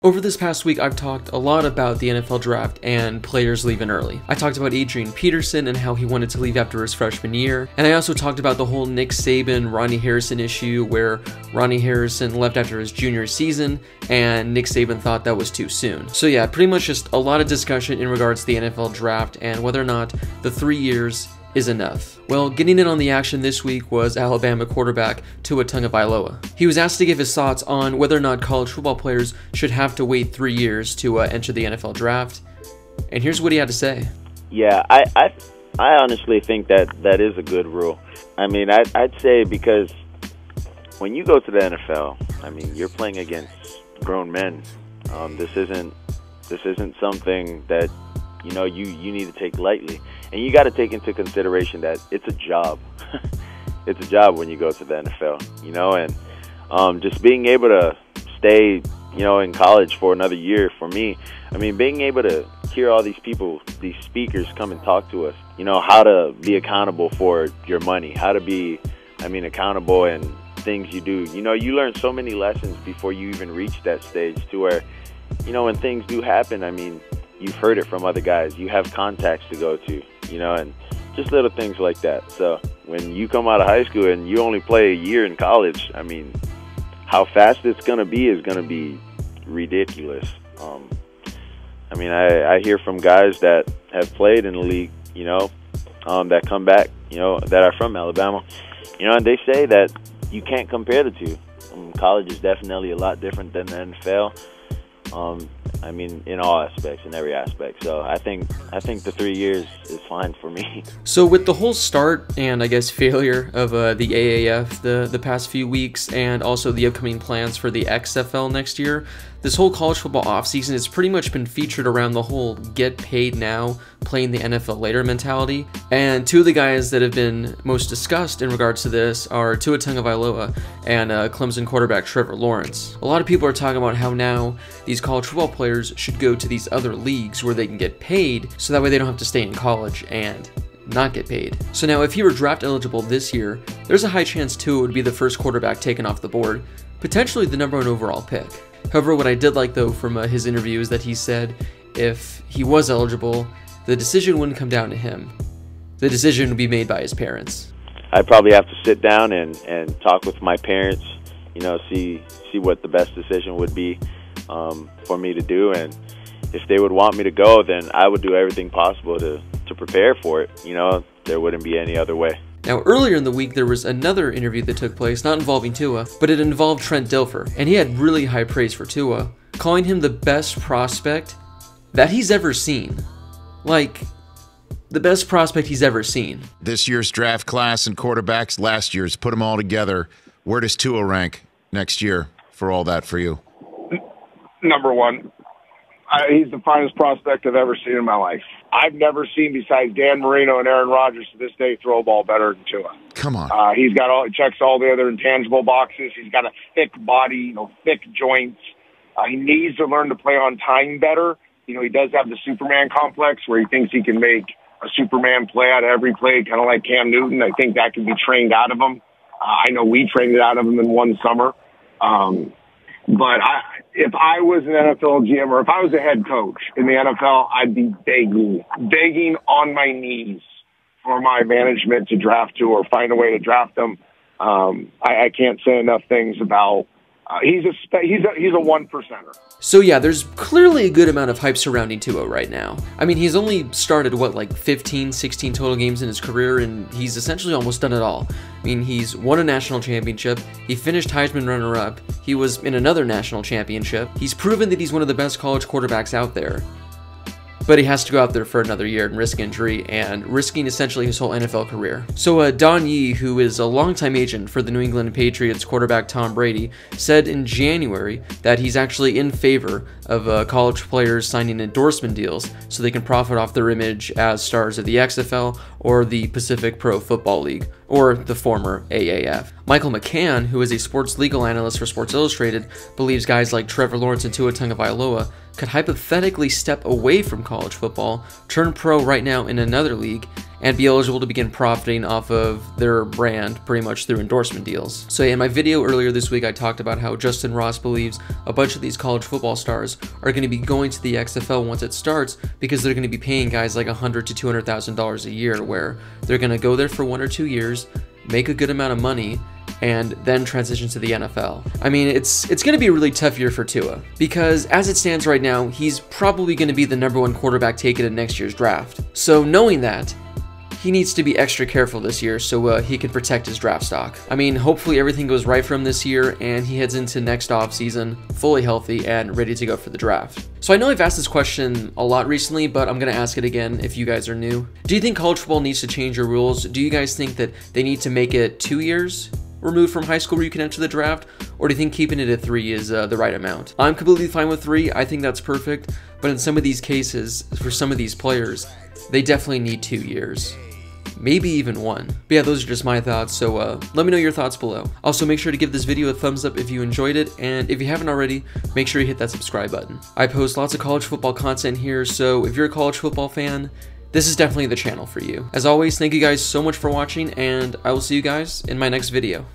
Over this past week, I've talked a lot about the NFL draft and players leaving early. I talked about Adrian Peterson and how he wanted to leave after his freshman year, and I also talked about the whole Nick Saban, Ronnie Harrison issue where Ronnie Harrison left after his junior season, and Nick Saban thought that was too soon. So yeah, pretty much just a lot of discussion in regards to the NFL draft and whether or not the 3 years is enough. Well, getting in on the action this week was Alabama quarterback Tua Tagovailoa. He was asked to give his thoughts on whether or not college football players should have to wait 3 years to enter the NFL draft, and here's what he had to say. Yeah, I honestly think that is a good rule. I mean, I'd say because when you go to the NFL, I mean, you're playing against grown men. This isn't something that you need to take lightly. And you got to take into consideration that it's a job. It's a job when you go to the NFL, and just being able to stay, in college for another year for me, I mean, being able to hear all these people, these speakers come and talk to us, how to be accountable for your money, how to be, accountable in things you do. You learn so many lessons before you even reach that stage to where, when things do happen, I mean, you've heard it from other guys. You have contacts to go to, and just little things like that. So when you come out of high school and you only play a year in college, I mean, how fast it's going to be is going to be ridiculous. I hear from guys that have played in the league, that come back, that are from Alabama, and they say that you can't compare the two. College is definitely a lot different than the NFL. In all aspects, in every aspect. So I think the 3 years is fine for me. So with the whole start and I guess failure of the AAF the past few weeks, and also the upcoming plans for the XFL next year, this whole college football offseason has pretty much been featured around the whole get paid now, playing the NFL later mentality. And two of the guys that have been most discussed in regards to this are Tua Tagovailoa and Clemson quarterback Trevor Lawrence. A lot of people are talking about how now these college football players should go to these other leagues where they can get paid, so that way they don't have to stay in college and not get paid. So now if he were draft eligible this year, there's a high chance Tua would be the first quarterback taken off the board, potentially the #1 overall pick. However, what I did like though from his interview is that he said if he was eligible, the decision wouldn't come down to him. The decision would be made by his parents. I'd probably have to sit down and talk with my parents, see what the best decision would be for me to do. And if they would want me to go, then I would do everything possible to prepare for it. There wouldn't be any other way. Now, earlier in the week, there was another interview that took place, not involving Tua, but it involved Trent Dilfer, and he had really high praise for Tua, calling him the best prospect that he's ever seen. Like, the best prospect he's ever seen. This year's draft class and quarterbacks, last year's, put them all together. Where does Tua rank next year for all that for you? #1. He's the finest prospect I've ever seen in my life. I've never seen, besides Dan Marino and Aaron Rodgers to this day, throw a ball better than Tua. Come on. Checks all the other intangible boxes. He's got a thick body, thick joints. He needs to learn to play on time better. He does have the Superman complex where he thinks he can make a Superman play out of every play, kind of like Cam Newton. I think that can be trained out of him. I know we trained it out of him in one summer. But if I was an NFL GM or if I was a head coach in the NFL, I'd be begging on my knees for my management to draft Tua or find a way to draft him. I can't say enough things about. He's a one percenter. So yeah, there's clearly a good amount of hype surrounding Tua right now. I mean, he's only started, 15, 16 total games in his career, and he's essentially almost done it all. I mean, he's won a national championship, he finished Heisman runner-up, he was in another national championship, he's proven that he's one of the best college quarterbacks out there. But he has to go out there for another year and risk injury, and risking essentially his whole NFL career. So Don Yee, who is a longtime agent for the New England Patriots quarterback Tom Brady, said in January that he's actually in favor of college players signing endorsement deals so they can profit off their image as stars of the XFL or the Pacific Pro Football League, or the former AAF. Michael McCann, who is a sports legal analyst for Sports Illustrated, believes guys like Trevor Lawrence and Tua Tagovailoa could hypothetically step away from college football, turn pro right now in another league, and be eligible to begin profiting off of their brand pretty much through endorsement deals. So in my video earlier this week, I talked about how Justin Ross believes a bunch of these college football stars are going to be going to the XFL once it starts because they're going to be paying guys like $100,000 to $200,000 a year, where they're going to go there for 1 or 2 years, make a good amount of money, and then transition to the NFL. I mean, it's going to be a really tough year for Tua, because as it stands right now, he's probably going to be the #1 quarterback taken in next year's draft. So knowing that, he needs to be extra careful this year so he can protect his draft stock. I mean, hopefully everything goes right for him this year and he heads into next offseason fully healthy and ready to go for the draft. So I know I've asked this question a lot recently, but I'm going to ask it again if you guys are new. Do you think college football needs to change their rules? Do you guys think that they need to make it 2 years removed from high school where you can enter the draft, or do you think keeping it at 3 is the right amount? I'm completely fine with 3. I think that's perfect, but in some of these cases, for some of these players, they definitely need 2 years. Maybe even 1. But yeah, those are just my thoughts, so let me know your thoughts below. Also, make sure to give this video a thumbs up if you enjoyed it, and if you haven't already, make sure you hit that subscribe button. I post lots of college football content here, so if you're a college football fan, this is definitely the channel for you. As always, thank you guys so much for watching, and I will see you guys in my next video.